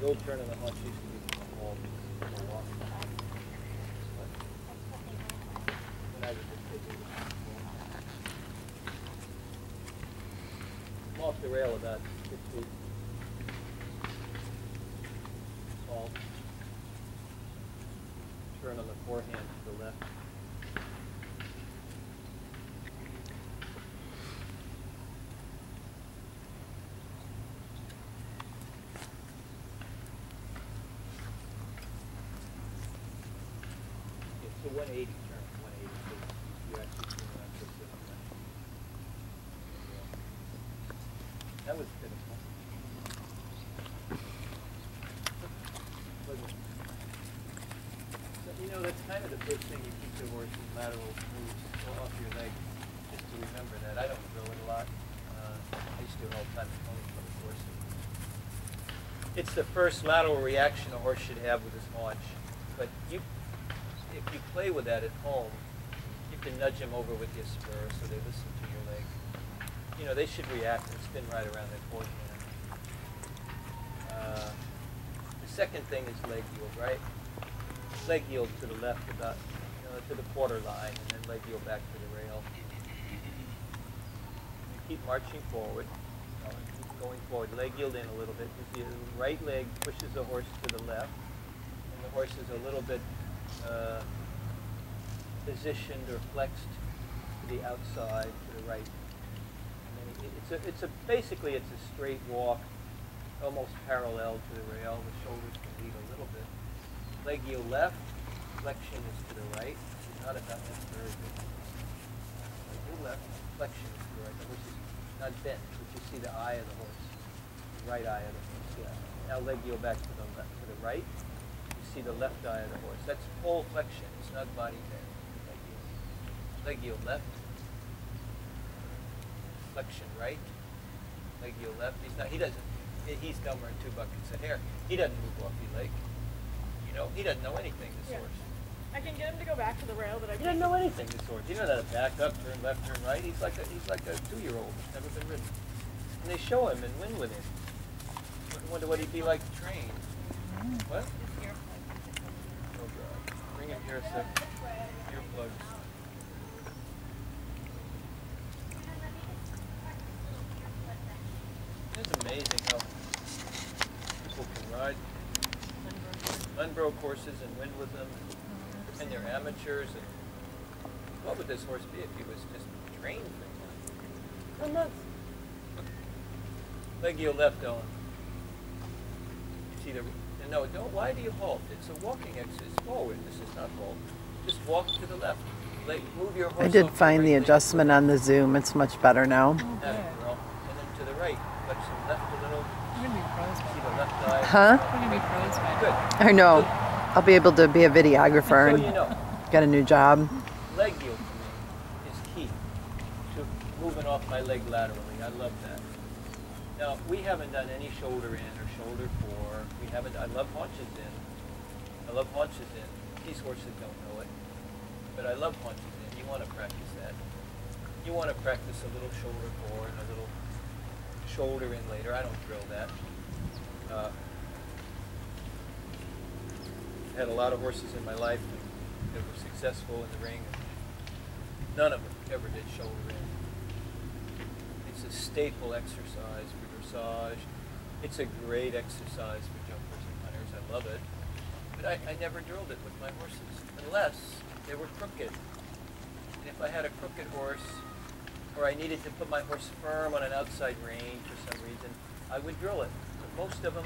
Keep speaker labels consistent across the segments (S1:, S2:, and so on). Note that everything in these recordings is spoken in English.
S1: The old turn of the haunch used to be from the wall. When I was a kid, it was I'm off the rail about 6 feet. Tall. Turn on the forehand to the left. It's a 180 turn, 180. You actually turn around to the left. That was pitiful. So, you know, that's kind of the first thing you teach a horse is lateral moves off your leg, just to remember that. I don't drill it a lot. I used to do it all the time at pony club, of course. It's the first lateral reaction a horse should have with his haunch. But if you play with that at home, you can nudge them over with your spur so they listen to your leg. You know, they should react and spin right around their forehand. The second thing is leg yield, right? Leg yield to the left about, to the quarter line, and then leg yield back to the rail. You keep marching forward, keep going forward. Leg yield in a little bit. If your right leg pushes the horse to the left, and the horse is a little bit positioned or flexed to the outside, to the right. Basically it's a straight walk, almost parallel to the rail. The shoulders can lead a little bit. Leg yield left, flexion is to the right. Not about that's very good. Leg yield left, flexion is to the right. The horse is not bent, but you see the eye of the horse, the right eye of the horse. Yeah. Now leg yield back to the left, to the right. You see the left eye of the horse. That's full flexion. It's not body bend. Leg yield left. Flexion right, leg yield left. He's dumber than 2 buckets of hair. He doesn't move off the leg. He doesn't know anything, this horse.
S2: I can get him to go back to the rail, but
S1: He doesn't know anything, this horse. He knows how to back up, turn left, turn right. He's like a 2-year-old who's never been ridden. And they show him and win with him. I wonder what he'd be like to train. What? Oh God. Bring him here a sec. Earplugs. It's amazing how people can ride unbroke horses and win with them, and they're amateurs. And what would this horse be if he was just trained for one? Leg yield left on. You see no, don't. Why do you halt? It's a walking exercise forward. This is not halt. Just walk to the left. Move your horse.
S3: I did find the adjustment on the Zoom. It's much better now.
S1: And then to the right. Flexion left a little.
S2: You're going to be pros by
S1: See the left eye.
S3: Huh?
S2: You're going to be pros by
S1: Good.
S3: I know. I'll be able to be a videographer
S1: So
S3: and
S1: you know,
S3: get a new job.
S1: leg yield for me is key to moving off my leg laterally. I love that. Now, we haven't done any shoulder in or shoulder for. I love haunches in. I love haunches in. These horses don't know it, but I love haunches in. You want to practice that. You want to practice a little shoulder for and a little shoulder in later. I don't drill that. I had a lot of horses in my life that were successful in the ring. None of them ever did shoulder in. It's a staple exercise for dressage. It's a great exercise for jumpers and hunters. I love it. But I never drilled it with my horses, unless they were crooked. And if I had a crooked horse, or I needed to put my horse firm on an outside rein for some reason, I would drill it. But most of them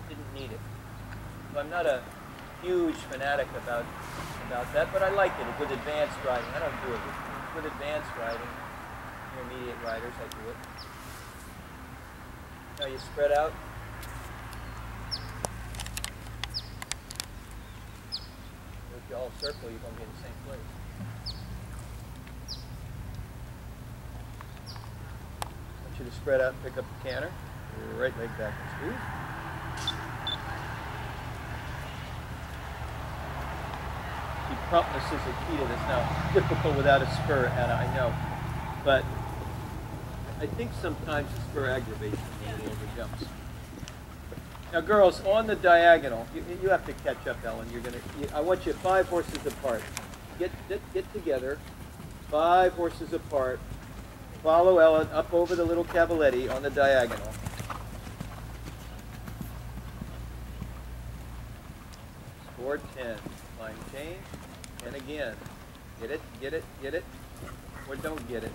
S1: didn't need it. So I'm not a huge fanatic about that, but I like it with advanced riding. I don't do it with advanced riding. Intermediate riders, I do it. Now you spread out. If you all circle, you're going to be in the same place. I want you to spread out and pick up the canter. Your right leg back and squeeze. Promptness is the key to this. Now, difficult without a spur, Anna, I know. But I think sometimes the spur aggravates me when he over jumps. Now, girls, on the diagonal, you have to catch up, Ellen. I want you 5 horses apart. Get together, 5 horses apart. Follow Ellen up over the little cavaletti on the diagonal. Score 10. Line change. And again, get it, or don't get it.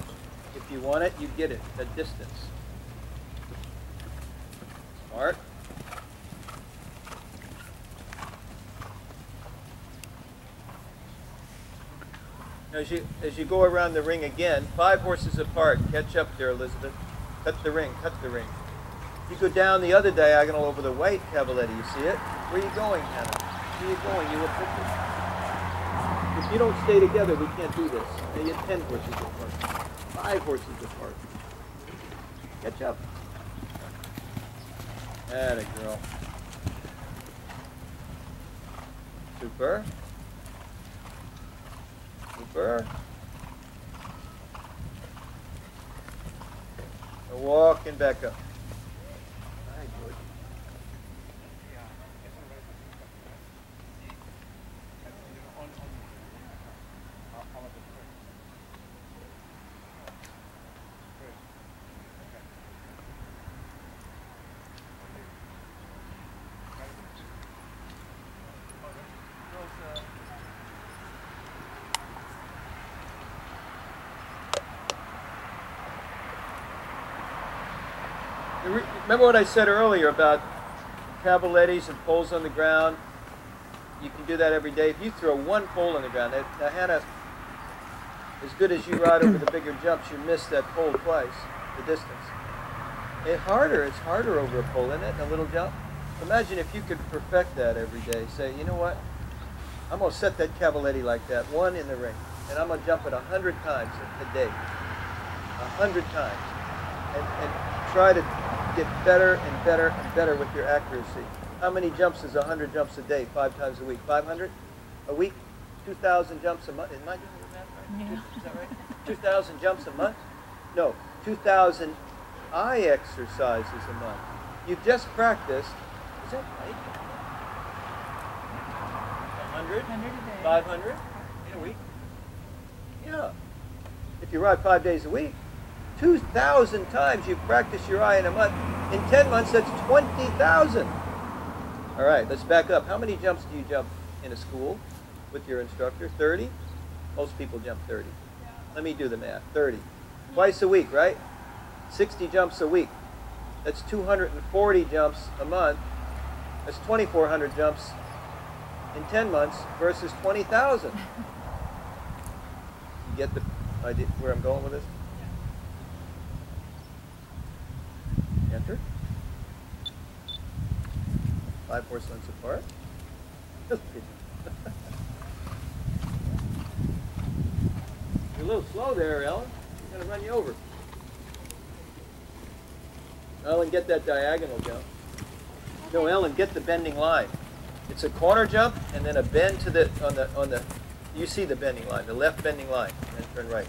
S1: If you want it, you get it, that distance. Smart. As you go around the ring again, 5 horses apart. Catch up there, Elizabeth. Cut the ring, cut the ring. You go down the other diagonal over the white cavaletti. You see it? Where are you going, Hannah? Where are you going? You will put this. If you don't stay together, we can't do this. Now you have 10 horses apart. 5 horses apart. Catch up. Atta girl. Super. Super. Now walking back up. Hi, George. Remember what I said earlier about cavalettis and poles on the ground? You can do that every day. If you throw 1 pole on the ground, now Hannah, as good as you ride over the bigger jumps, you miss that pole twice, the distance. It's harder over a pole, isn't it, a little jump? Imagine if you could perfect that every day. Say, you know what? I'm going to set that cavaletti like that, 1 in the ring, and I'm going to jump it 100 times a day. 100 times. And try to get better and better and better with your accuracy. How many jumps is 100 jumps a day, 5 times a week? 500 a week? 2,000 jumps a month? Am I doing the math right? Yeah. Is that right? 2,000 jumps a month? No, 2,000 eye exercises a month. You've just practiced, is that right? 100? 500 in a week? Yeah. If you ride 5 days a week, 2,000 times you practice your eye in a month. In 10 months, that's 20,000. All right, let's back up. How many jumps do you jump in a school with your instructor? 30? Most people jump 30. Let me do the math. 30. Twice a week, right? 60 jumps a week. That's 240 jumps a month. That's 2,400 jumps in 10 months versus 20,000. You get the idea where I'm going with this? Enter. 5 horse lengths apart. You're a little slow there, Ellen. I'm going to run you over. Ellen, get that diagonal jump. No, Ellen, get the bending line. It's a corner jump and then a bend to the on the. You see the bending line, the left bending line, and then turn right.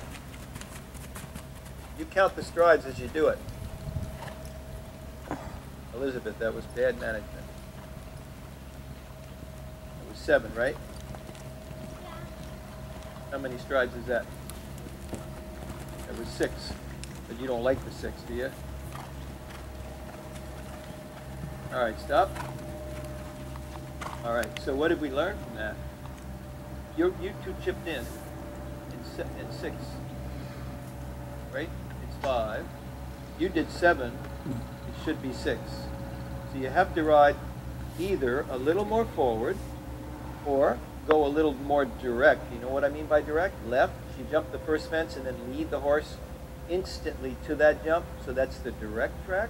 S1: You count the strides as you do it. Elizabeth, that was bad management. It was 7, right?
S2: Yeah.
S1: How many strides is that? It was 6. But you don't like the 6, do you? All right, stop. All right, so what did we learn from that? You two chipped in 6, right? It's 5. You did 7. It should be 6. So you have to ride either a little more forward or go a little more direct. You know what I mean by direct? Left, you jump the first fence and then lead the horse instantly to that jump. So that's the direct track.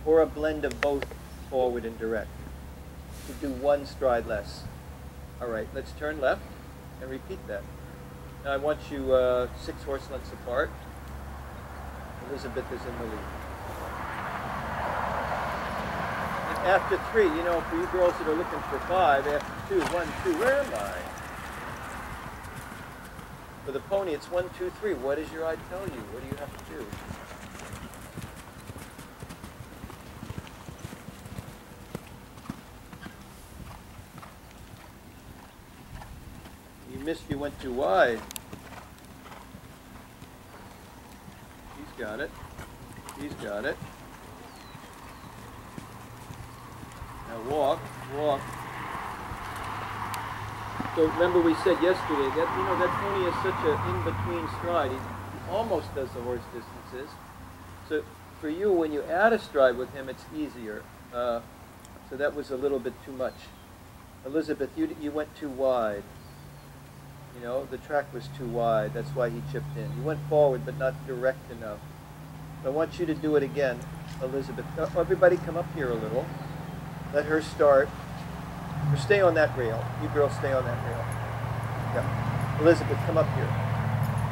S1: Or a blend of both forward and direct. To do 1 stride less. All right, let's turn left and repeat that. Now I want you 6 horse lengths apart. Elizabeth is in the lead. After 3, you know, for you girls that are looking for 5, after 2, 1, 2, where am I? For the pony, it's 1, 2, 3. What does your eye tell you? What do you have to do? missed, you went too wide. He's got it. He's got it. Now walk, walk. So remember we said yesterday that, you know, that pony is such an in-between stride. He almost does the horse distances. So for you, when you add a stride with him, it's easier. So that was a little bit too much. Elizabeth, you went too wide. You know, the track was too wide. That's why he chipped in. You went forward, but not direct enough. I want you to do it again, Elizabeth. Everybody come up here a little. Let her start. Or stay on that rail. You girls stay on that rail. Yeah. Elizabeth, come up here.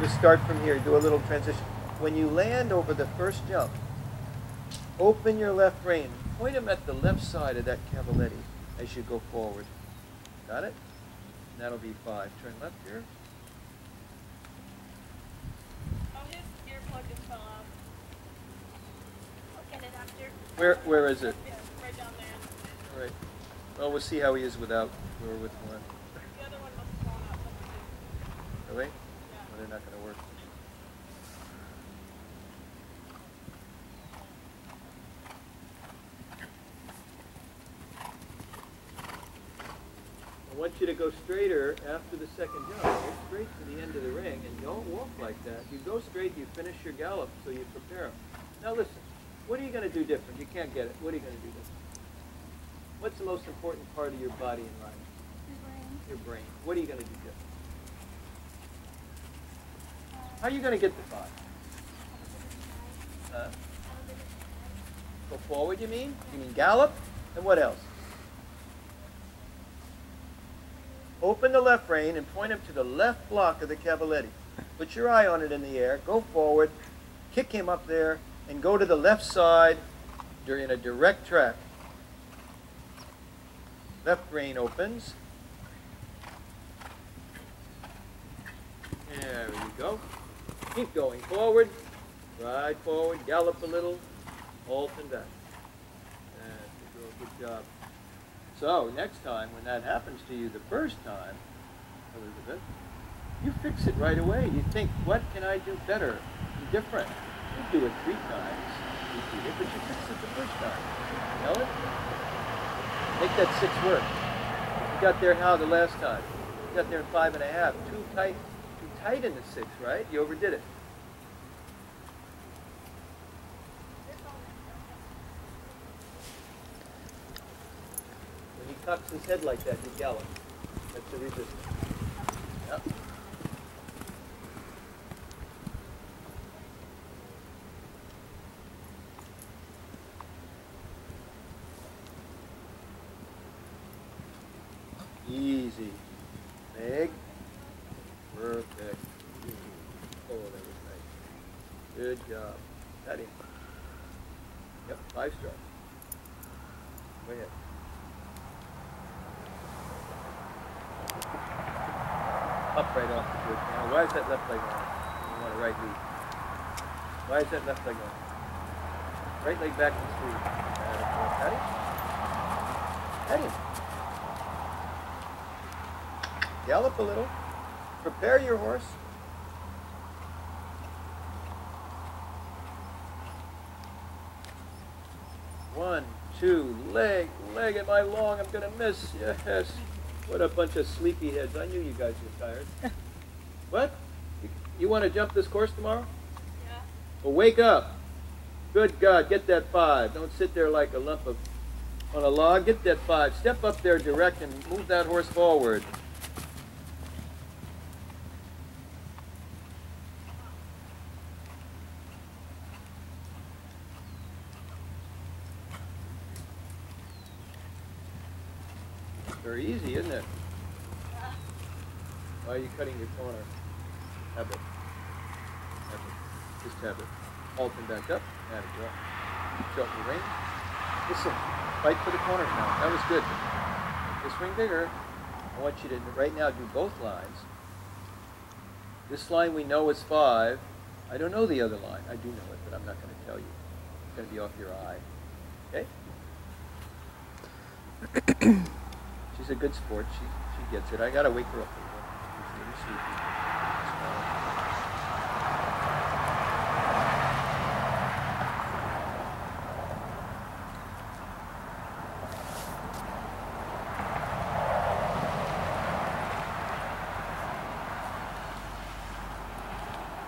S1: Just start from here. Do a little transition. When you land over the first jump, open your left rein. Point him at the left side of that cavaletti as you go forward. Got it? And that'll be 5. Turn left here.
S2: Oh, his earplug just fell out. Look at it after.
S1: Where is it?
S2: Yeah, right down there.
S1: Right. Well, we'll see how he is without or with one.
S2: The other one must have fallen out.
S1: Really?
S2: Yeah.
S1: Well, they're not going to work. I want you to go straighter after the second jump. Go straight to the end of the ring and don't walk like that. You go straight, you finish your gallop, so you prepare him. Now listen, what are you going to do different? You can't get it. What are you going to do different? What's the most important part of your body in life?
S2: Your brain.
S1: Your brain. What are you going to do different? How are you going to get the 5? Go forward, you mean? You mean gallop? And what else? Open the left rein and point him to the left block of the cavaletti. Put your eye on it in the air. Go forward. Kick him up there and go to the left side in a direct track. Left rein opens. There you go. Keep going forward. Ride forward. Gallop a little. Halt and back. That's a girl. Good job. So next time when that happens to you the first time, Elizabeth, you fix it right away. You think, what can I do better and different? You do it 3 times, repeat it, but you fix it the first time. You know it? Make that 6 work. You got there how the last time? You got there in 5.5. Too tight in the 6, right? You overdid it. When he cocks his head like that, you gallop. That's the resistance. Yep. Easy. Meg. Perfect. Oh, that was nice. Good job. Got him. Yep, 5 stars. Go ahead. Up right off the good. Now, why is that left leg on? You want a right lead. Why is that left leg on? Right leg back and smooth. Got him? Got him. Gallop a little. Prepare your horse. One, 2, leg. Am I long? I'm going to miss. Yes. What a bunch of sleepy heads. I knew you guys were tired. What? You want to jump this course tomorrow?
S2: Yeah.
S1: Well, wake up. Good God, get that 5. Don't sit there like a lump of on a log. Get that 5. Step up there direct and move that horse forward. Very easy, isn't it? Why are you cutting your corner? Have it. Have it. Just have it. Halt and back up. There you go. Short your rein. Listen, fight for the corners now. That was good. This ring bigger. I want you to, right now, do both lines. This line we know is 5. I don't know the other line. I do know it, but I'm not going to tell you. It's going to be off your eye. Okay? She's a good sport. She gets it. I got to wake her up a little. see if you can.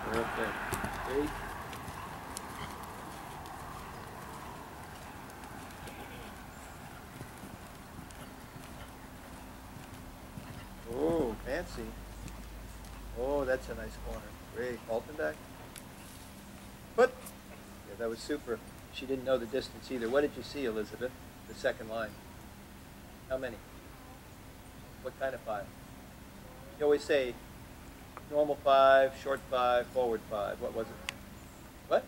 S1: Perfect. 8. Oh, fancy. Oh, that's a nice corner. Great. Alton back. But yeah, that was super. She didn't know the distance either. What did you see, Elizabeth? The second line. How many? What kind of 5? You always say normal 5, short 5, forward 5. What was it? What?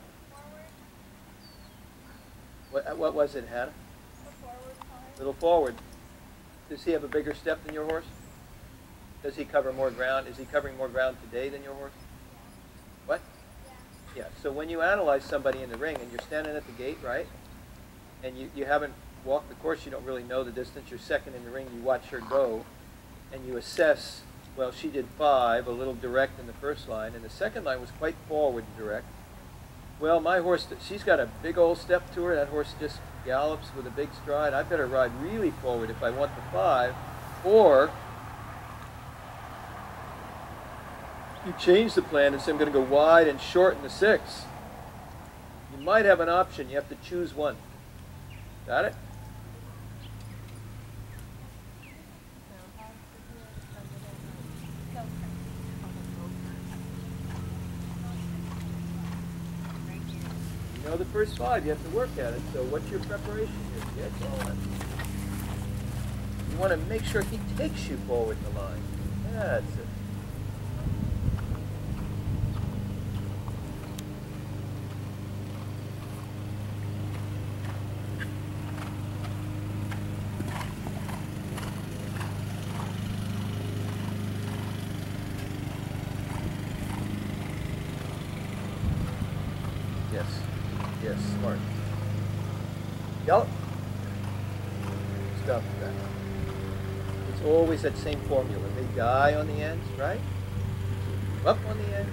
S1: What was it, Hannah?
S2: A forward 5.
S1: Little forward. Does he have a bigger step than your horse? Does he cover more ground? Is he covering more ground today than your horse? What? Yeah. So when you analyze somebody in the ring and you're standing at the gate, right? And you haven't walked the course, you don't really know the distance. You're second in the ring, you watch her go, and you assess, well, she did 5, a little direct in the first line, and the second line was quite forward and direct. Well, my horse, she's got a big old step to her. That horse just gallops with a big stride. I better ride really forward if I want the 5, or you change the plan and say I'm going to go wide and short in the 6. You might have an option. You have to choose one. Got it? You know the first 5. You have to work at it. So what's your preparation here? Get going. You want to make sure he takes you forward in the line. That's it. Yes, smart. Gallop. Stop that. It's always that same formula. Big guy on the ends, right? Up on the end,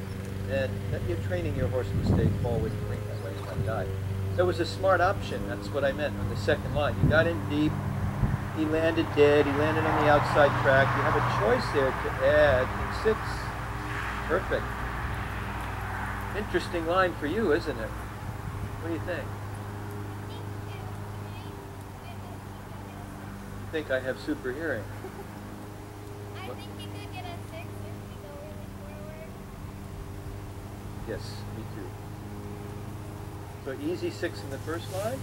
S1: and then you're training your horse to stay forward and bring that way and not die. So it was a smart option. That's what I meant on the second line. You got in deep. He landed dead. He landed on the outside track. You have a choice there to add in 6. Perfect. Interesting line for you, isn't it? What do you think? You think I have super hearing?
S4: I think you could get a 6 if we go really forward.
S1: Yes, me too. So easy 6 in the first line?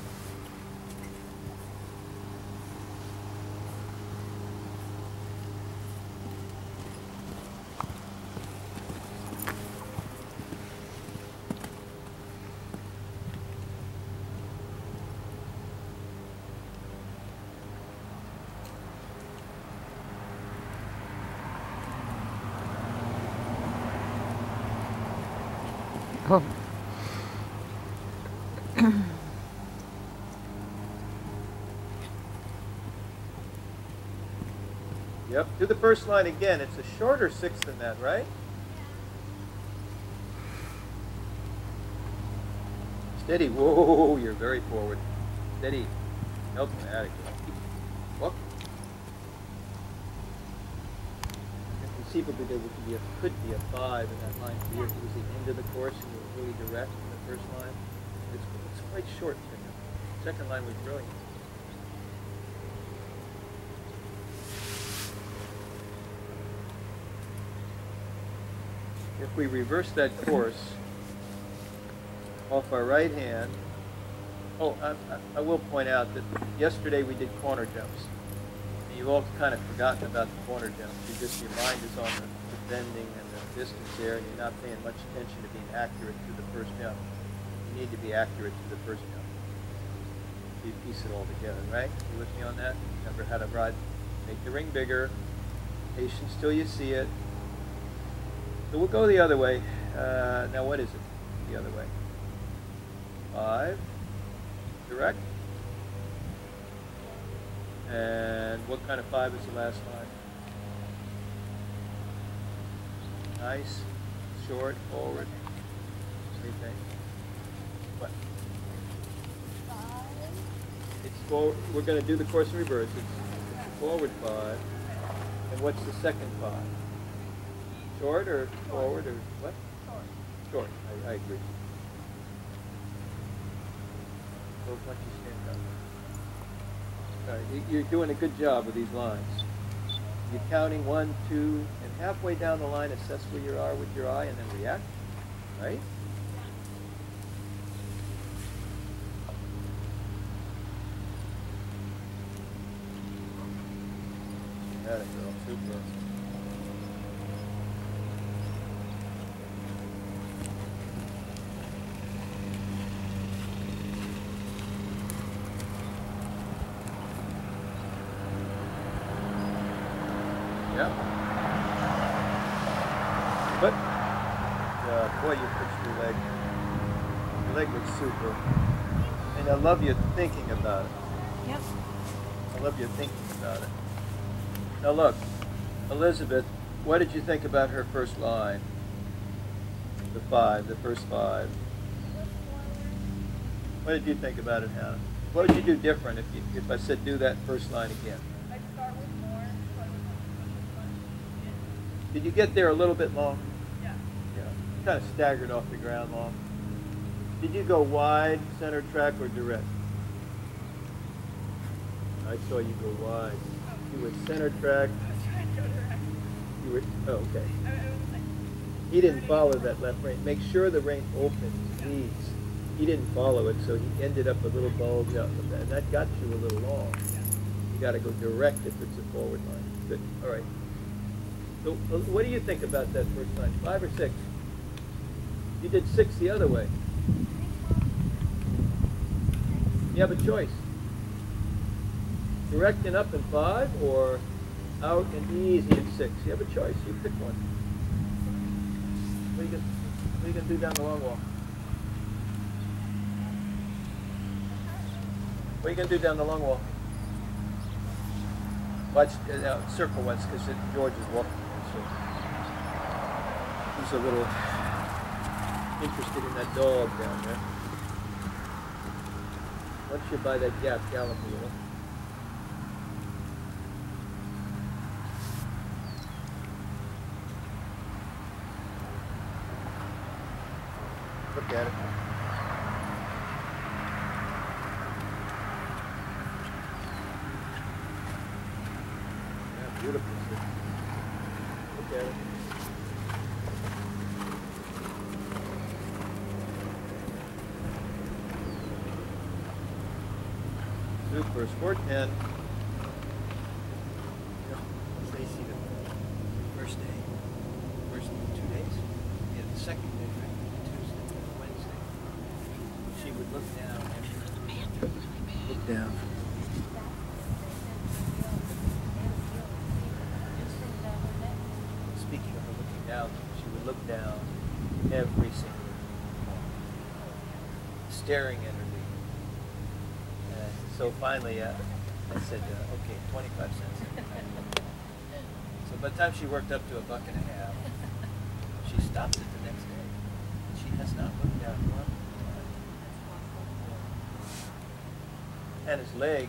S3: Oh.
S1: Yep, do the first line again. It's a shorter 6 than that, right? Steady. Whoa, you're very forward. Steady. Automatic. Whoop. Conceivably, there could be a 5 in that line for you. If it was the end of the course and you were really direct in the first line. It's quite short for you. Second line was brilliant. If we reverse that course off our right hand, I will point out that yesterday we did corner jumps. And you've all kind of forgotten about the corner jumps. Your mind is on the bending and the distance there, and you're not paying much attention to being accurate to the first jump. You need to be accurate to the first jump. So you piece it all together, right? You with me on that? Remember how to ride, make the ring bigger, patience till you see it. So we'll go the other way. Now what is it? The other way. 5. Direct. And what kind of 5 is the last line? Nice, short, forward. What do you think? What?
S4: 5.
S1: It's forward. We're going to do the course in reverse. It's forward 5. And what's the second 5? Short or forward or what? Short. I agree. So why don't you stand up? All right, you're doing a good job with these lines. You're counting 1, 2, and halfway down the line, assess where you are with your eye, and then react. Right? Got it, girl. Super. Yep. But, boy, you pushed your leg. Your leg looks super. And I love you thinking about it.
S2: Yep.
S1: I love you thinking about it. Now look, Elizabeth, what did you think about her first line? The 5, the first 5. What did you think about it, Hannah? What would you do different if I said do that first line again?
S2: I'd start with more, start with
S1: Did you get there a little bit long?
S2: yeah.
S1: Yeah. Kind of staggered off the ground long. Did you go wide, center track, or direct? I saw you go wide. You went center track.
S2: I was trying to go direct.
S1: You were, oh, okay.
S2: I was like,
S1: He didn't follow that left rein. Make sure the rein opens, please. He didn't follow it, so he ended up a little bulge out of that. And that got you a little long. You got to go direct if it's a forward line. Good. All right. So what do you think about that first line? 5 or 6? You did 6 the other way. You have a choice. Direct and up in 5 or out and easy in 6. You have a choice. You pick one. What are you going to do down the long walk? What are you going to do down the long walk? Watch, circle once because George is walking. So he's a little interested in that dog down there. Once you're by that gap, gallop a little. Look at it. Yeah, beautiful. Look at it. Super. Sport 10. Tracy, the first day, first 2 days, yeah, the second day, right? Tuesday, Wednesday. She would look down look down. Speaking of her looking down, she would look down every single morning, staring at her lead. So finally, I said, okay, 25 cents. So by the time she worked up to $1.50, she stopped it the next day. She has not looked down one time. And his leg